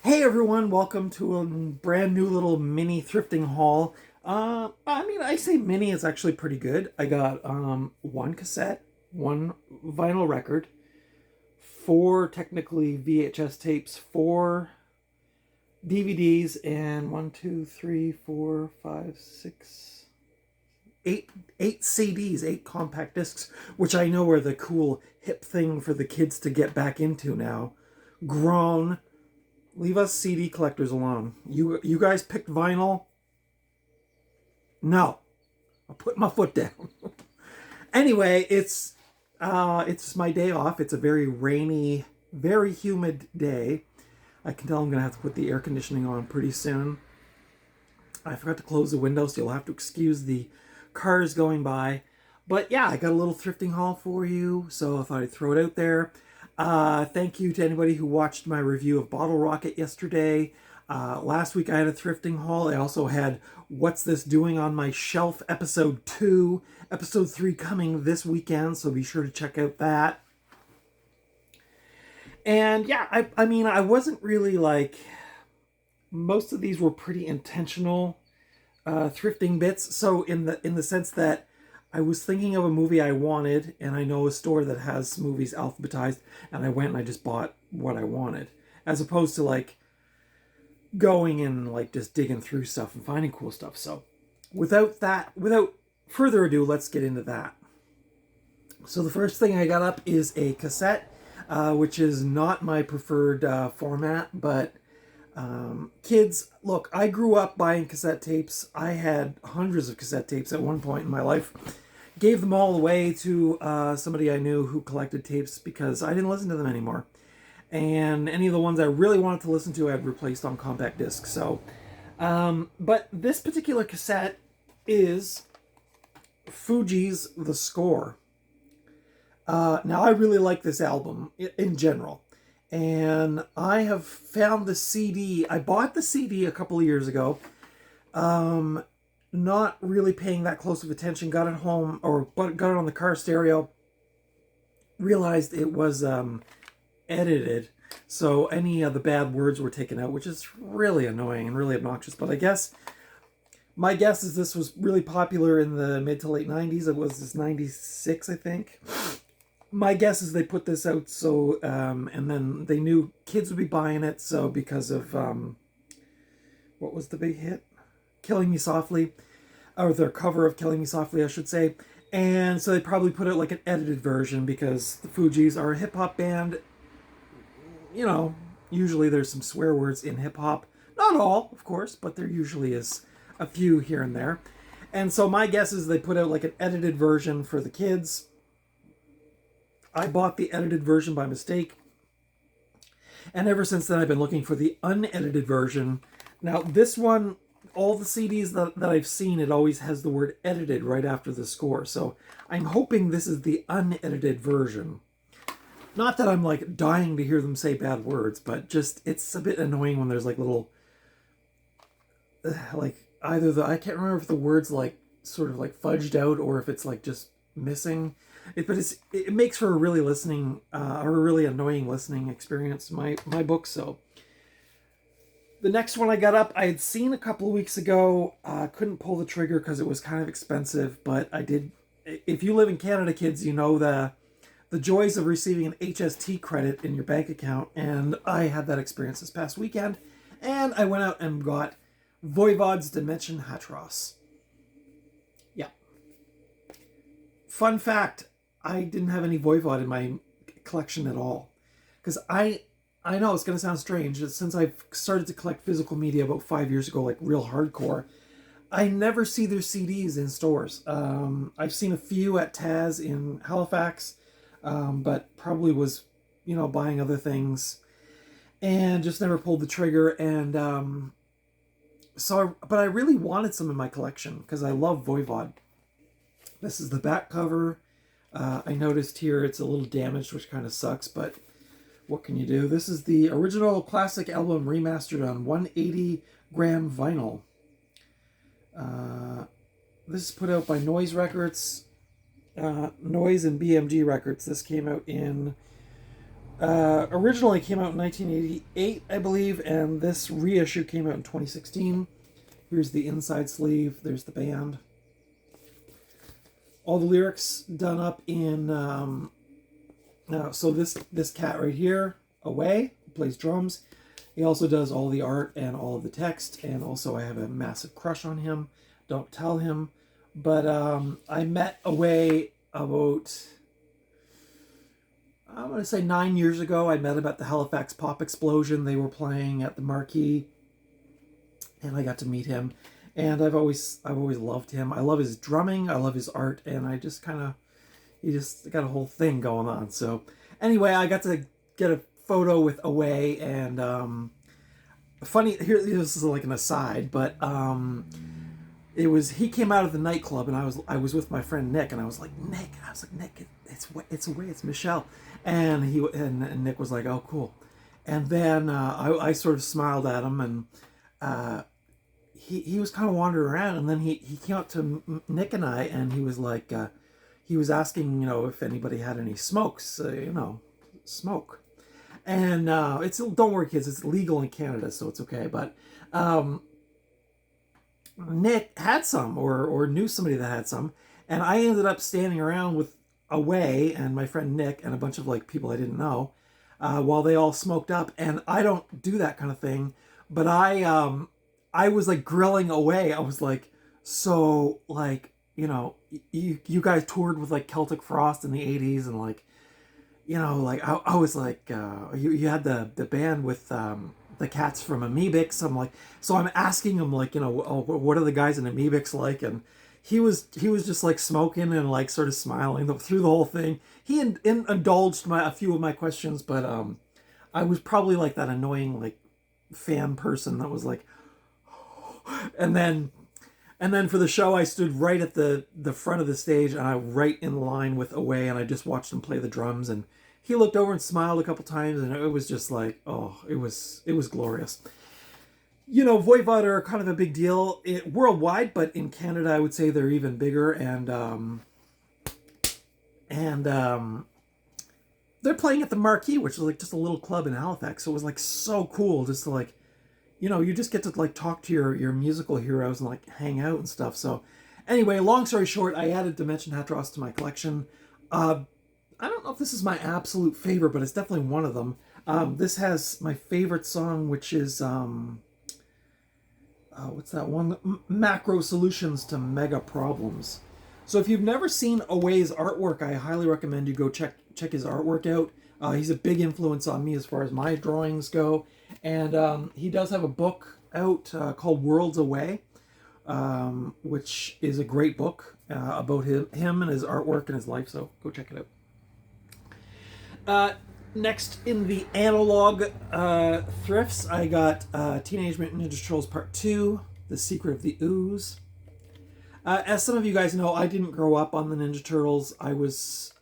Hey everyone, welcome to a brand new little mini thrifting haul. I say mini, it's actually pretty good. I got one cassette, one vinyl record, four technically VHS tapes, four DVDs, and one, two, three, four, five, six, eight CDs, eight compact discs, which I know are the cool hip thing for the kids to get back into now. Grown. Leave us CD collectors alone. You guys picked vinyl? No. I'll put my foot down. Anyway, it's my day off. It's a very rainy, very humid day. I can tell I'm gonna have to put the air conditioning on pretty soon. I forgot to close the window, so you'll have to excuse the cars going by. But yeah, I got a little thrifting haul for you, so I thought I'd throw it out there. Thank you to anybody who watched my review of Bottle Rocket yesterday. Last week I had a thrifting haul. I also had What's This Doing on My Shelf episode 2. Episode 3 coming this weekend, so be sure to check out that. And yeah, I wasn't really like... Most of these were pretty intentional thrifting bits. So in the sense that I was thinking of a movie I wanted, and I know a store that has movies alphabetized, and I went and I just bought what I wanted, as opposed to like going and like just digging through stuff and finding cool stuff. So without further ado, let's get into that. So the first thing I got up is a cassette, which is not my preferred format, but kids, look, I grew up buying cassette tapes. I had hundreds of cassette tapes at one point in my life. Gave them all away to somebody I knew who collected tapes because I didn't listen to them anymore. And any of the ones I really wanted to listen to, I had replaced on compact disc. So, but this particular cassette is Fuji's The Score. Now, I really like this album in general. And I have found the CD. I bought the CD a couple of years ago. Not really paying that close of attention. Got it home, or got it on the car stereo. Realized it was edited, so any of the bad words were taken out, which is really annoying and really obnoxious. But my guess is this was really popular in the mid to late 90s. It was this 96, I think. My guess is they put this out so, and then they knew kids would be buying it. So because of, what was the big hit? Killing Me Softly, or their cover of Killing Me Softly, I should say. And so they probably put out like an edited version because the Fugees are a hip-hop band. You know, usually there's some swear words in hip-hop. Not all, of course, but there usually is a few here and there. And so my guess is they put out like an edited version for the kids. I bought the edited version by mistake. And ever since then, I've been looking for the unedited version. Now, this one, all the CDs that I've seen, it always has the word edited right after the score. So I'm hoping this is the unedited version. Not that I'm like dying to hear them say bad words, but just it's a bit annoying when there's like little, like I can't remember if the word's like sort of like fudged out or if it's like just missing. But it makes for a really or a really annoying listening experience. My book. So the next one I got up, I had seen a couple of weeks ago. Couldn't pull the trigger because it was kind of expensive, but I did. If you live in Canada, kids, you know the joys of receiving an HST credit in your bank account, and I had that experience this past weekend, and I went out and got Voyod's Dimension Hatros. Yeah. Fun fact, I didn't have any Voivod in my collection at all. Because I know it's going to sound strange, since I've started to collect physical media about 5 years ago, like real hardcore, I never see their CDs in stores. I've seen a few at Taz in Halifax, but probably was, buying other things and just never pulled the trigger. And but I really wanted some in my collection because I love Voivod. This is the back cover. I noticed here it's a little damaged, which kind of sucks, but what can you do? This is the original classic album remastered on 180-gram vinyl. This is put out by Noise Records. Noise and BMG Records. This came out in Originally came out in 1988, I believe, and this reissue came out in 2016. Here's the inside sleeve. There's the band. All the lyrics done up in. So this cat right here, Away, plays drums. He also does all the art and all of the text, and also I have a massive crush on him. Don't tell him, but I met Away about, I'm going to say 9 years ago. I met him at the Halifax Pop Explosion. They were playing at the Marquee, and I got to meet him. And I've always loved him. I love his drumming. I love his art, and I just kind of, he just got a whole thing going on. So anyway, I got to get a photo with Away, and funny here. This is like an aside, but he came out of the nightclub, and I was with my friend Nick, and I was like, Nick, it's Away, it's Michelle, and Nick was like, oh cool, and then I sort of smiled at him, and he was kind of wandering around, and then he came up to Nick and I, and he was like, he was asking, if anybody had any smokes, smoke, and don't worry kids, it's legal in Canada, so it's okay, but Nick had some, or knew somebody that had some, and I ended up standing around with Away and my friend Nick and a bunch of like people I didn't know, while they all smoked up, and I don't do that kind of thing, but I was like grilling Away. I was like, so like, you guys toured with like Celtic Frost in the 80s, and like, like I was like, you had the band with the cats from Amoebix. I'm like, so I'm asking him like, oh, what are the guys in Amoebix like? And he was just like smoking and like sort of smiling through the whole thing. He indulged a few of my questions, but I was probably like that annoying like fan person that was like, and then for the show I stood right at the front of the stage, and I right in line with Away, and I just watched him play the drums, and he looked over and smiled a couple times, and it was just like, oh, it was glorious. Voivod are kind of a big deal worldwide, but in Canada I would say they're even bigger, and they're playing at the Marquee, which is like just a little club in Halifax. So it was like so cool just to like, you just get to like talk to your musical heroes and like hang out and stuff. So anyway, long story short, I added Dimension Hatros to my collection. I don't know if this is my absolute favorite, but it's definitely one of them. This has my favorite song, which is what's that one? Macro Solutions to Mega Problems. So if you've never seen Away's artwork, I highly recommend you go check his artwork out. He's a big influence on me as far as my drawings go. And he does have a book out called Worlds Away, which is a great book about him and his artwork and his life. So go check it out. Next in the analog thrifts, I got Teenage Mutant Ninja Turtles Part 2, The Secret of the Ooze. As some of you guys know, I didn't grow up on the Ninja Turtles. I was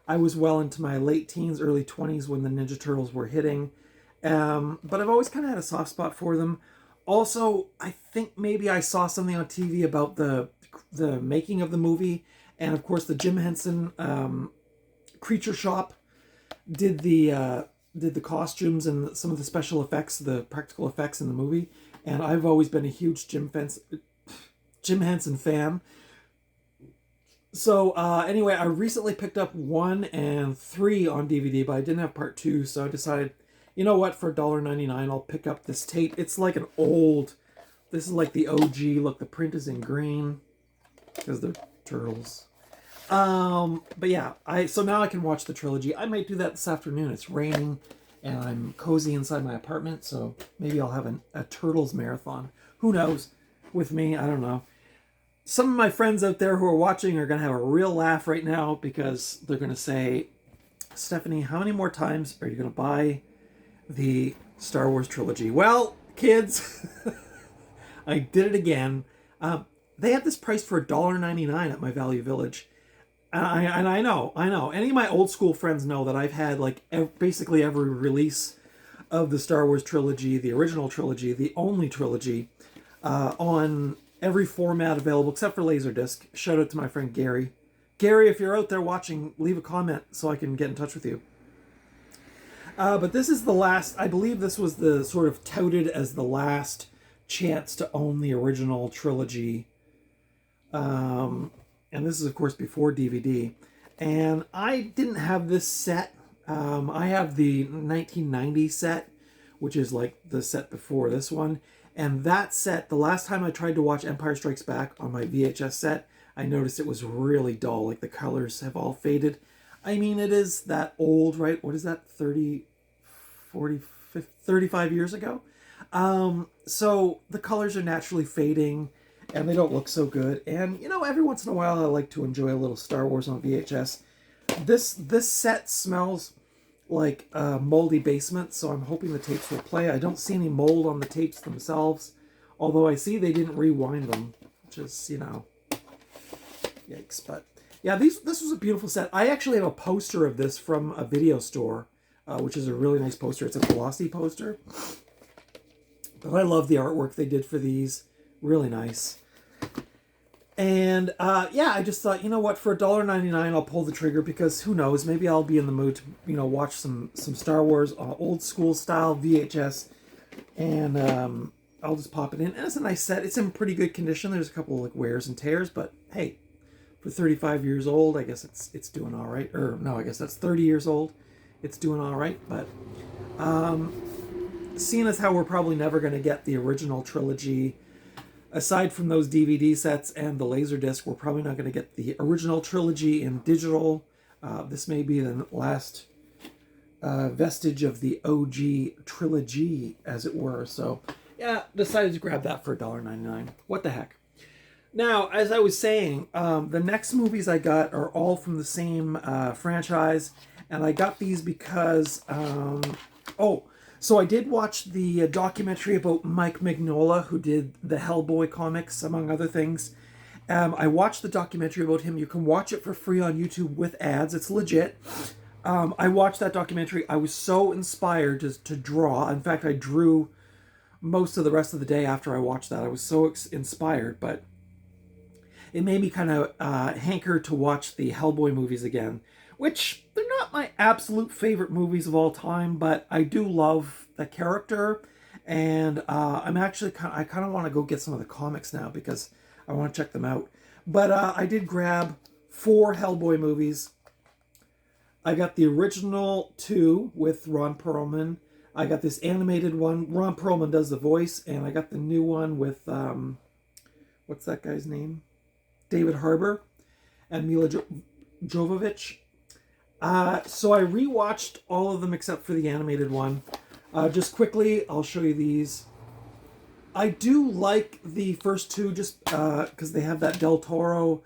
well into my late teens, early 20s when the Ninja Turtles were hitting. But I've always kind of had a soft spot for them. Also, I think maybe I saw something on TV about the making of the movie, and of course the Jim Henson Creature Shop did the costumes and some of the special effects, the practical effects in the movie. And I've always been a huge Jim Henson fan. So anyway, I recently picked up 1 and 3 on DVD, but I didn't have part 2, so I decided, you know what, for $1.99 I'll pick up this tape. It's like this is like the OG. Look, the print is in green because they're turtles. But yeah, so now I can watch the trilogy. I might do that this afternoon. It's raining and I'm cozy inside my apartment, so maybe I'll have a Turtles marathon. Who knows? With me, I don't know. Some of my friends out there who are watching are going to have a real laugh right now because they're going to say, Stephanie, how many more times are you going to buy the Star Wars trilogy? Well, kids, I did it again. They had this price for $1.99 at my Value Village. And I know. Any of my old school friends know that I've had like basically every release of the Star Wars trilogy, the original trilogy, the only trilogy, on every format available except for Laserdisc. Shout out to my friend Gary. Gary, if you're out there watching, leave a comment so I can get in touch with you. But this is the last, I believe this was the sort of touted as the last chance to own the original trilogy. And this is, of course, before DVD. And I didn't have this set. I have the 1990 set, which is like the set before this one. And that set, the last time I tried to watch Empire Strikes Back on my VHS set, I noticed it was really dull. Like the colors have all faded. I mean, it is that old, right? What is that? 30, 40, 50, 35 years ago? So the colors are naturally fading and they don't look so good. And, you know, every once in a while I like to enjoy a little Star Wars on VHS. This set smells like a moldy basement, so I'm hoping the tapes will play. I don't see any mold on the tapes themselves, although I see they didn't rewind them, which is, you know, yikes. But yeah, this was a beautiful set. I actually have a poster of this from a video store, which is a really nice poster. It's a glossy poster. But I love the artwork they did for these. Really nice. And yeah, I just thought, you know what, for $1.99 I'll pull the trigger, because who knows, maybe I'll be in the mood to, you know, watch some Star Wars old school style VHS, and I'll just pop it in. And it's a nice set. It's in pretty good condition. There's a couple of like wears and tears, but hey, for 35 years old, I guess it's doing all right. Or no, I guess that's 30 years old. It's doing all right. But seeing as how we're probably never going to get the original trilogy, aside from those DVD sets and the Laserdisc, we're probably not going to get the original trilogy in digital. This may be the last vestige of the OG trilogy, as it were. So, yeah, decided to grab that for $1.99. What the heck? Now, as I was saying, the next movies I got are all from the same franchise, and I got these because... So I did watch the documentary about Mike Mignola, who did the Hellboy comics, among other things. I watched the documentary about him. You can watch it for free on YouTube with ads. It's legit. I watched that documentary. I was so inspired to draw. In fact, I drew most of the rest of the day after I watched that. I was so inspired, but it made me kind of hanker to watch the Hellboy movies again, which they're not my absolute favorite movies of all time, but I do love the character, and I kind of want to go get some of the comics now because I want to check them out. But I did grab 4 Hellboy movies. I got the original 2 with Ron Perlman. I got this animated one. Ron Perlman does the voice, and I got the new one with what's that guy's name? David Harbour and Mila Jovovich. So I rewatched all of them except for the animated one. Just quickly, I'll show you these. I do like the first 2 just because they have that Del Toro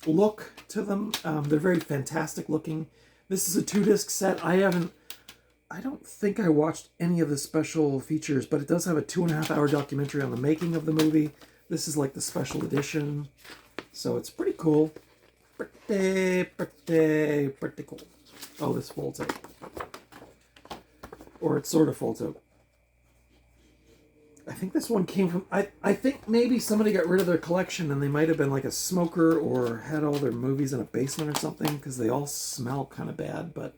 look to them. They're very fantastic looking. This is a 2-disc set. I don't think I watched any of the special features, but it does have a 2.5-hour documentary on the making of the movie. This is like the special edition. So it's pretty cool. Pretty cool. Oh, this folds out. Or it sort of folds out. I think this one came from... I think maybe somebody got rid of their collection and they might have been like a smoker or had all their movies in a basement or something, because they all smell kind of bad. But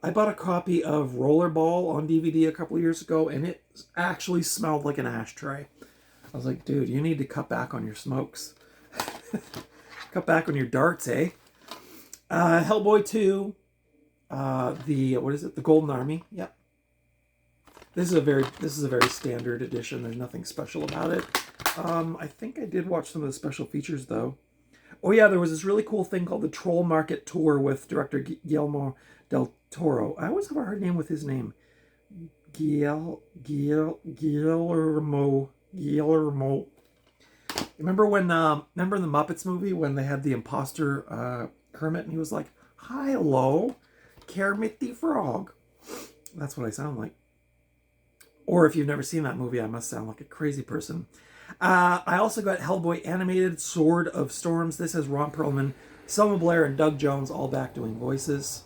I bought a copy of Rollerball on DVD a couple of years ago, and it actually smelled like an ashtray. I was like, dude, you need to cut back on your smokes. Cut back on your darts, eh? Hellboy 2. The Golden Army. Yep. This is a very standard edition. There's nothing special about it. I think I did watch some of the special features though. Oh yeah, there was this really cool thing called the Troll Market Tour with director Guillermo del Toro. I always have a hard name with his name. Guillermo. Remember in the Muppets movie when they had the imposter Kermit, and he was like, "Hi-lo, Kermit the Frog." That's what I sound like. Or if you've never seen that movie, I must sound like a crazy person. I also got Hellboy animated, Sword of Storms. This has Ron Perlman, Selma Blair, and Doug Jones all back doing voices.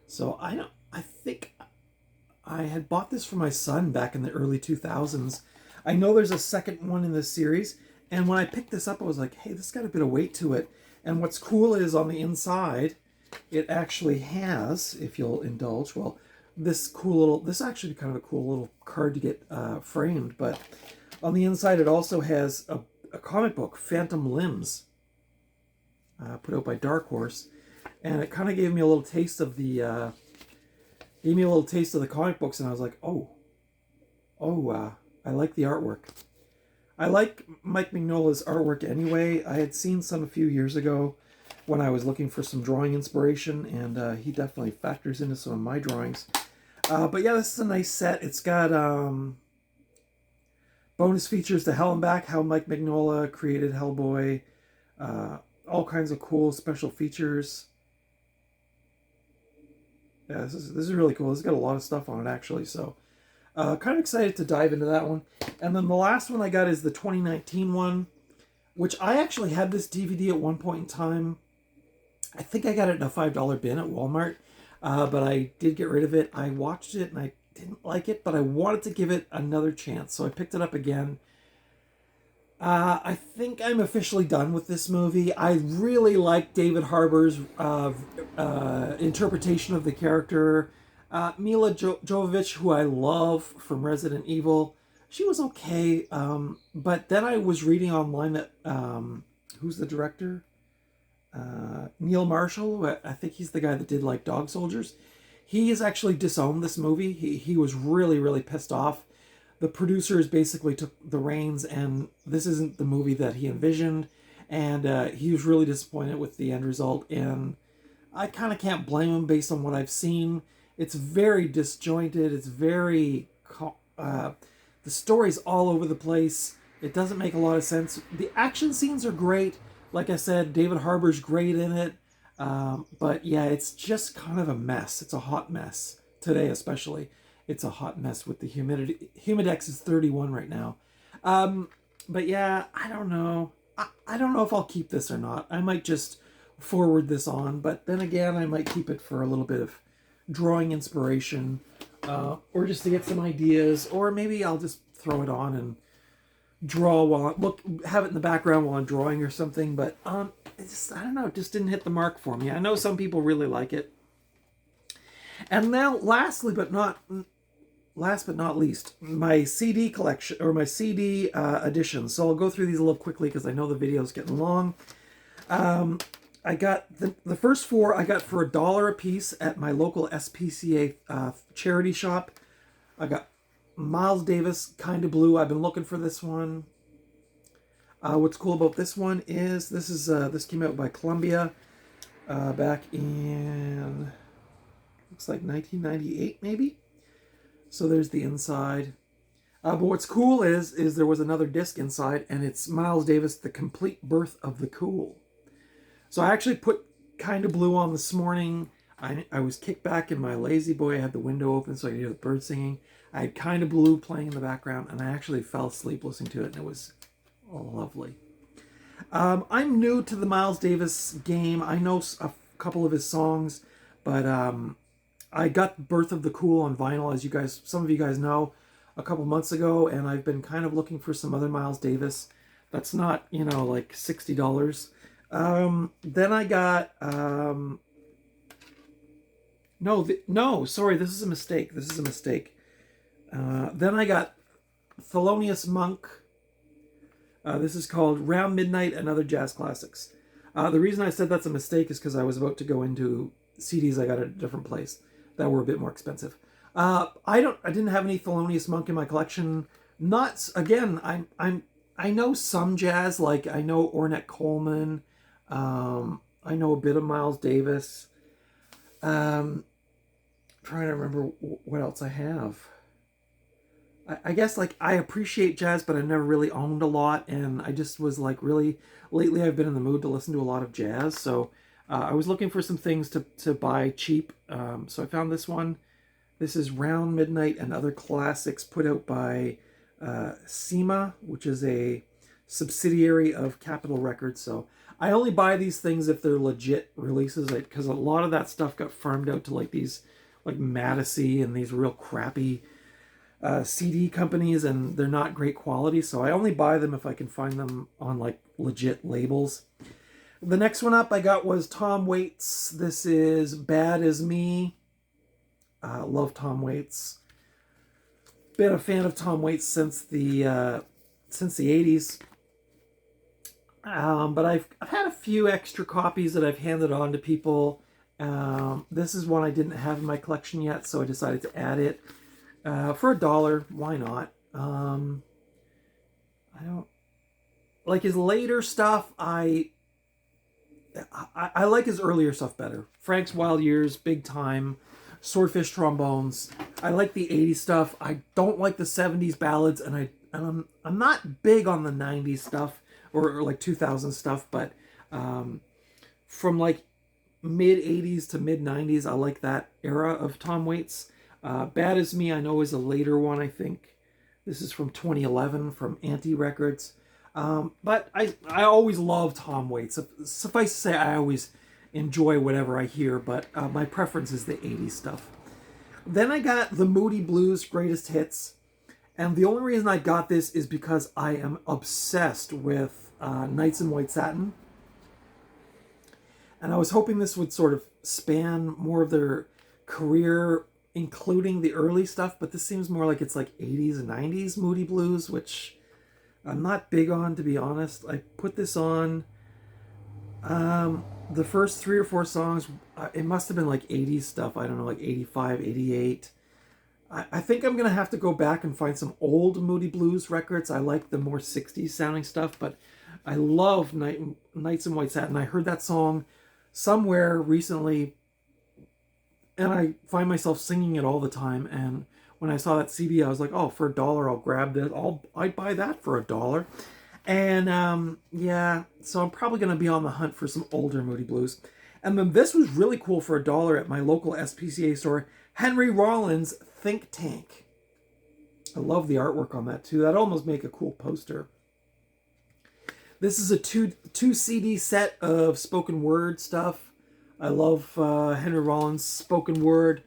So I think I had bought this for my son back in the early 2000s. I know there's a second one in this series, and when I picked this up, I was like, hey, this got a bit of weight to it. And what's cool is on the inside, it actually has, if you'll indulge, well, this is actually kind of a cool little card to get framed, but on the inside it also has a comic book, Phantom Limbs, put out by Dark Horse, and it kind of gave me a little taste of the comic books, and I was like, I like the artwork. I like Mike Mignola's artwork anyway. I had seen some a few years ago when I was looking for some drawing inspiration, and he definitely factors into some of my drawings. But yeah, this is a nice set. It's got bonus features to Hell and Back, how Mike Mignola created Hellboy, all kinds of cool special features. Yeah, this is really cool. It's got a lot of stuff on it, actually, so kind of excited to dive into that one. And then the last one I got is the 2019 one, which I actually had this DVD at one point in time. I think I got it in a $5 bin at Walmart, but I did get rid of it. I watched it and I didn't like it, but I wanted to give it another chance, so I picked it up again. I think I'm officially done with this movie. I really like David Harbour's interpretation of the character. Mila Jovovich, who I love from Resident Evil, she was okay. But then I was reading online that who's the director? Neil Marshall. I think he's the guy that did like Dog Soldiers. He has actually disowned this movie. He was really, really pissed off. The producers basically took the reins, and this isn't the movie that he envisioned, and he was really disappointed with the end result, and I kind of can't blame him based on what I've seen. It's very disjointed. It's very... the story's all over the place. It doesn't make a lot of sense. The action scenes are great. Like I said, David Harbour's great in it. But yeah, it's just kind of a mess. It's a hot mess. Today especially. It's a hot mess with the humidity. Humidex is 31 right now. But yeah, I don't know. I don't know if I'll keep this or not. I might just forward this on. But then again, I might keep it for a little bit of drawing inspiration. Or just to get some ideas. Or maybe I'll just throw it on and draw while have it in the background while I'm drawing or something. But I don't know. It just didn't hit the mark for me. I know some people really like it. And now, last but not least, my CD collection, or my CD editions. So I'll go through these a little quickly because I know the video is getting long. I got the first four I got for $1 a piece at my local SPCA charity shop. I got Miles Davis, Kinda Blue. I've been looking for this one. What's cool about this one is this came out by Columbia back in... looks like 1998, maybe. So there's the inside. But what's cool is there was another disc inside, and it's Miles Davis, The Complete Birth of the Cool. So I actually put Kinda Blue on this morning. I was kicked back in my lazy boy. I had the window open so I could hear the birds singing. I had Kinda Blue playing in the background, and I actually fell asleep listening to it, and it was lovely. I'm new to the Miles Davis game. I know a couple of his songs, but... I got Birth of the Cool on vinyl, as some of you guys know, a couple months ago, and I've been kind of looking for some other Miles Davis. That's not, like $60. Then I got, sorry, this is a mistake. Then I got Theonius Monk. This is called Round Midnight and Other Jazz Classics. The reason I said that's a mistake is because I was about to go into CDs I got at a different place that were a bit more expensive. I didn't have any Thelonious Monk in my collection. I know some jazz, like I know Ornette Coleman. I know a bit of Miles Davis. Trying to remember what else I have. I guess like I appreciate jazz, but I never really owned a lot, and I just was like really lately I've been in the mood to listen to a lot of jazz, so I was looking for some things to buy cheap, so I found this one. This is Round Midnight and Other Classics, put out by SEMA, which is a subsidiary of Capitol Records. So I only buy these things if they're legit releases, because a lot of that stuff got farmed out to like these, like Madison and these real crappy CD companies, and they're not great quality. So I only buy them if I can find them on like legit labels. The next one up I got was Tom Waits. This is Bad As Me. Love Tom Waits. Been a fan of Tom Waits since the 80s. But I've had a few extra copies that I've handed on to people. This is one I didn't have in my collection yet, so I decided to add it for $1. Why not? I don't like his later stuff. I like his earlier stuff better. Frank's Wild Years, Big Time, Swordfish Trombones. I like the 80s stuff. I don't like the 70s ballads, and I'm not big on the 90s stuff or like 2000 stuff, but from like mid 80s to mid 90s, I like that era of Tom Waits. Bad As Me, I know, is a later one, I think. This is from 2011 from Anti Records. But I always love Tom Waits. Suffice to say, I always enjoy whatever I hear, but my preference is the 80s stuff. Then I got the Moody Blues Greatest Hits. And the only reason I got this is because I am obsessed with Knights in White Satin. And I was hoping this would sort of span more of their career, including the early stuff, but this seems more like it's like 80s and 90s Moody Blues, which I'm not big on, to be honest. I put this on the first 3 or 4 songs. It must have been like 80s stuff. I don't know, like 85, 88. I think I'm going to have to go back and find some old Moody Blues records. I like the more 60s sounding stuff, but I love Knights in White Satin. I heard that song somewhere recently, and I find myself singing it all the time. And when I saw that CD, I was like, oh, for $1, I'll grab that. I'd buy that for $1. And yeah, so I'm probably going to be on the hunt for some older Moody Blues. And then this was really cool for $1 at my local SPCA store. Henry Rollins' Think Tank. I love the artwork on that too. That'd almost make a cool poster. This is a two CD set of spoken word stuff. I love Henry Rollins' spoken word.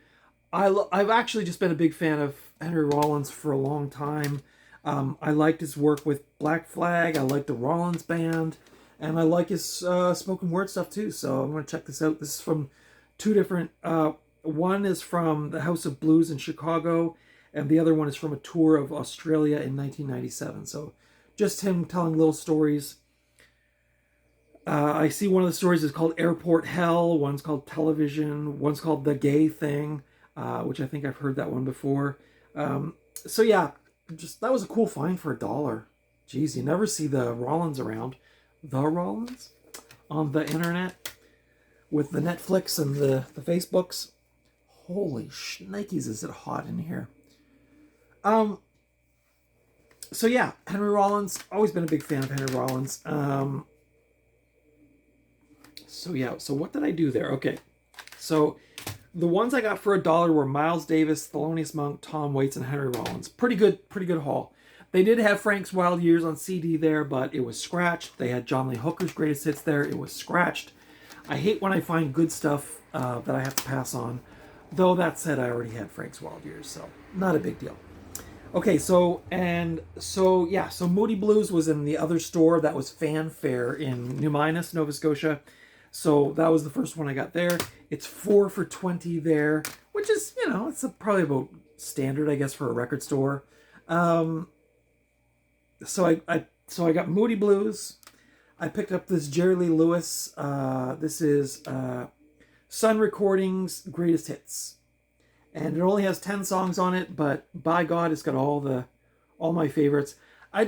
I've actually just been a big fan of Henry Rollins for a long time. I liked his work with Black Flag. I like the Rollins Band. And I like his spoken word stuff too. So I'm going to check this out. This is from 2 different... one is from the House of Blues in Chicago, and the other one is from a tour of Australia in 1997. So just him telling little stories. I see one of the stories is called Airport Hell. One's called Television. One's called The Gay Thing, which I think I've heard that one before. So yeah, just that was a cool find for $1. Geez, you never see the Rollins around. The Rollins? On the internet? With the Netflix and the Facebooks. Holy shnikes, is it hot in here. So yeah, Henry Rollins. Always been a big fan of Henry Rollins. So yeah, so what did I do there? Okay, so the ones I got for $1 were Miles Davis, Thelonious Monk, Tom Waits, and Henry Rollins. Pretty good haul. They did have Frank's Wild Years on CD there, but it was scratched. They had John Lee Hooker's Greatest Hits there. It was scratched. I hate when I find good stuff that I have to pass on. Though that said, I already had Frank's Wild Years, so not a big deal. Okay, so Moody Blues was in the other store. That was Fanfare in New Minas, Nova Scotia. So that was the first one I got there. It's 4 for $20 there, which is, it's probably about standard, I guess, for a record store. So I got Moody Blues. I picked up this Jerry Lee Lewis. This is Sun Recordings Greatest Hits, and it only has 10 songs on it, but by God, it's got all my favorites. I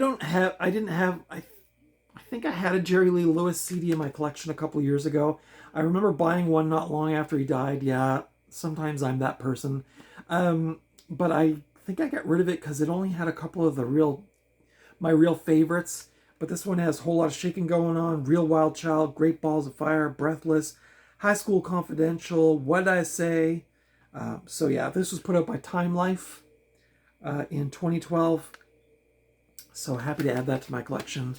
think I had a Jerry Lee Lewis CD in my collection a couple years ago. I remember buying one not long after he died. Yeah, sometimes I'm that person. But I think I got rid of it because it only had a couple of my real favorites. But this one has a whole lot of shaking going on. Real Wild Child, Great Balls of Fire, Breathless, High School Confidential, What'd I Say? So yeah, this was put out by Time Life in 2012. So happy to add that to my collection.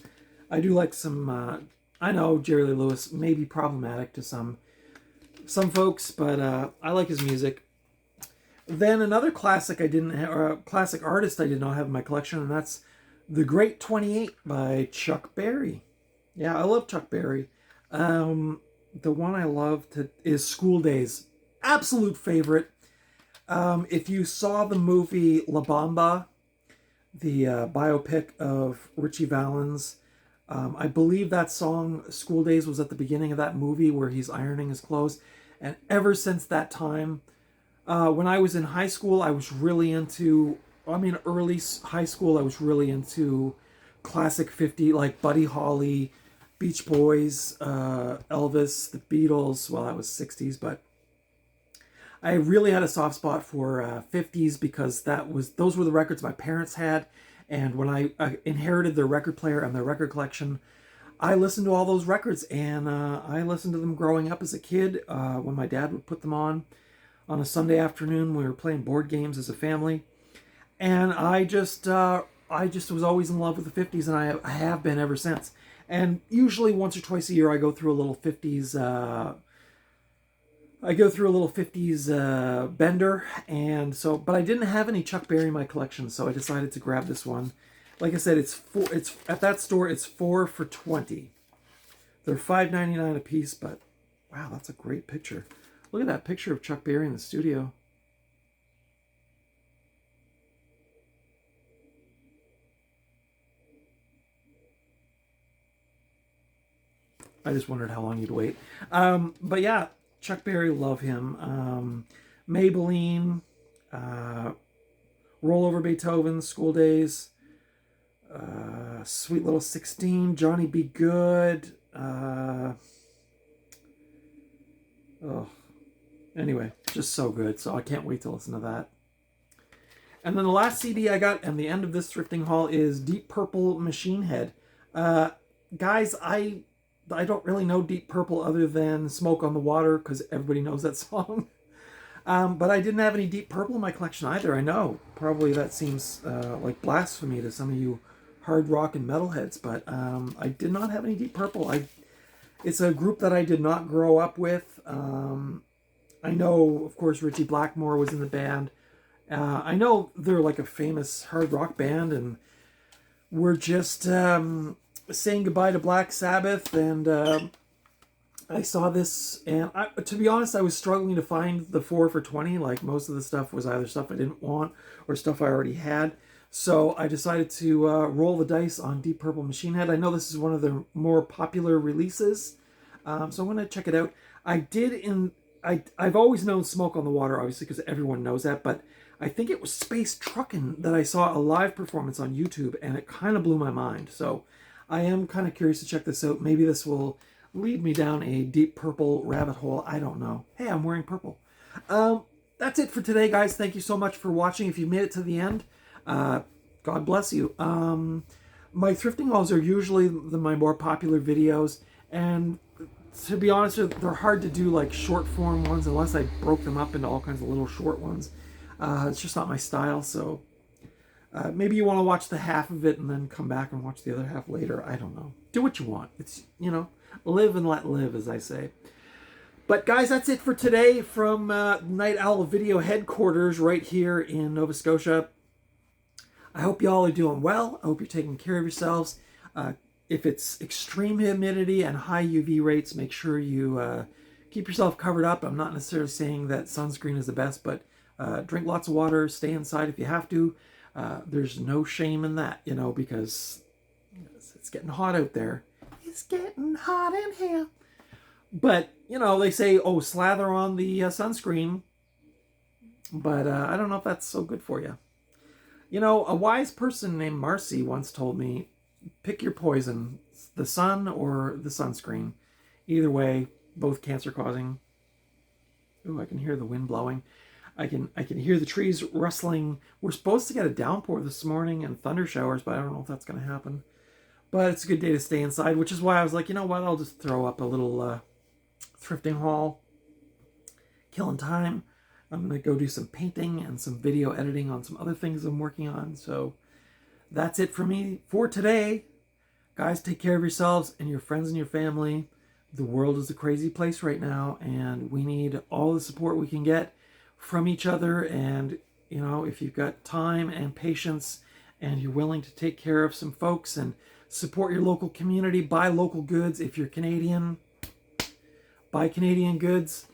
I do like some, I know Jerry Lee Lewis may be problematic to some folks, but I like his music. Then another classic classic artist I did not have in my collection, and that's The Great 28 by Chuck Berry. Yeah, I love Chuck Berry. The one I love is School Days. Absolute favorite. If you saw the movie La Bamba, the biopic of Richie Valens, I believe that song School Days was at the beginning of that movie where he's ironing his clothes. And ever since that time, when I was in high school, I was really into, early high school, I was really into classic 50, like Buddy Holly, Beach Boys, Elvis, the Beatles. Well, that was 60s, but I really had a soft spot for 50s because those were the records my parents had. And when I inherited their record player and their record collection, I listened to all those records, and I listened to them growing up as a kid when my dad would put them on a Sunday afternoon when we were playing board games as a family. And I just was always in love with the 50s, and I have been ever since. And usually once or twice a year, I go through a little 50s. Bender, and so, but I didn't have any Chuck Berry in my collection, so I decided to grab this one. Like I said, it's at that store. It's 4 for $20. They're $5.99 a piece, but wow, that's a great picture. Look at that picture of Chuck Berry in the studio. I just wondered how long you'd wait. But yeah, Chuck Berry, love him. Maybelline, Roll Over Beethoven, School Days, Sweet Little 16, Johnny Be Good. Anyway, just so good. So I can't wait to listen to that. And then the last CD I got, and the end of this thrifting haul, is Deep Purple Machine Head. Guys, I don't really know Deep Purple other than Smoke on the Water, because everybody knows that song. But I didn't have any Deep Purple in my collection either. I know, probably that seems like blasphemy to some of you hard rock and metalheads, but I did not have any Deep Purple. It's a group that I did not grow up with. I know, of course, Richie Blackmore was in the band. I know they're like a famous hard rock band, and we're just saying goodbye to Black Sabbath, and I saw this, and to be honest, I was struggling to find the 4 for $20. Like, most of the stuff was either stuff I didn't want or stuff I already had. So I decided to roll the dice on Deep Purple Machine Head. I know this is one of their more popular releases, so I'm going to check it out. I've always known Smoke on the Water, obviously, because everyone knows that, but I think it was Space Truckin' that I saw a live performance on YouTube, and it kind of blew my mind. So I am kind of curious to check this out. Maybe this will lead me down a Deep Purple rabbit hole. I don't know. Hey, I'm wearing purple. That's it for today, guys. Thank you so much for watching. If you made it to the end, God bless you. My thrifting hauls are usually my more popular videos, and to be honest, they're hard to do like short form ones unless I broke them up into all kinds of little short ones. It's just not my style, so maybe you want to watch the half of it and then come back and watch the other half later. I don't know. Do what you want. It's, live and let live, as I say. But guys, that's it for today from Night Owl Video headquarters right here in Nova Scotia. I hope y'all are doing well. I hope you're taking care of yourselves. If it's extreme humidity and high UV rates, make sure you keep yourself covered up. I'm not necessarily saying that sunscreen is the best, but drink lots of water, stay inside if you have to. There's no shame in that, because it's getting hot out there. It's getting hot in here. But, they say, slather on the sunscreen. But I don't know if that's so good for you. A wise person named Marcy once told me, pick your poison, the sun or the sunscreen. Either way, both cancer-causing. Ooh, I can hear the wind blowing. I can hear the trees rustling. We're supposed to get a downpour this morning and thunder showers, but I don't know if that's going to happen. But it's a good day to stay inside, which is why I was like, you know what, I'll just throw up a little thrifting haul. Killing time. I'm going to go do some painting and some video editing on some other things I'm working on. So that's it for me for today. Guys, take care of yourselves and your friends and your family. The world is a crazy place right now, and we need all the support we can get from each other. And, if you've got time and patience and you're willing to take care of some folks and support your local community, buy local goods. If you're Canadian, buy Canadian goods,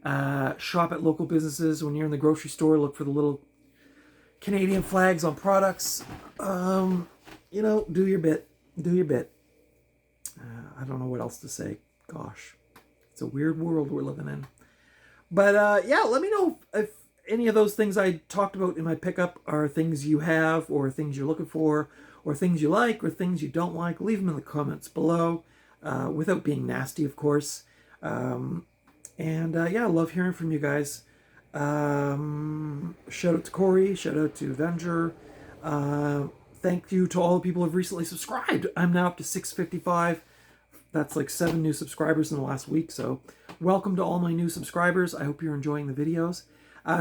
shop at local businesses. When you're in the grocery store, look for the little Canadian flags on products. You know, do your bit. Do your bit. I don't know what else to say. Gosh, it's a weird world we're living in. But yeah, let me know if any of those things I talked about in my pickup are things you have, or things you're looking for, or things you like, or things you don't like. Leave them in the comments below, without being nasty, of course. Yeah, I love hearing from you guys. Shout out to Corey. Shout out to Avenger. Thank you to all the people who have recently subscribed. I'm now up to 655. That's like 7 new subscribers in the last week. So welcome to all my new subscribers. I hope you're enjoying the videos.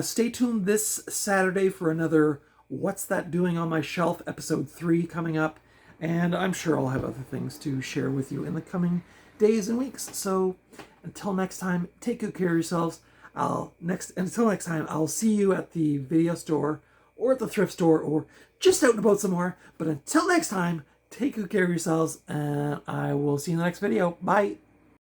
Stay tuned this Saturday for another What's That Doing on My Shelf episode 3 coming up. And I'm sure I'll have other things to share with you in the coming days and weeks. So until next time, take good care of yourselves. Until next time, I'll see you at the video store or at the thrift store or just out and about some more. But until next time, take good care of yourselves, and I will see you in the next video. Bye.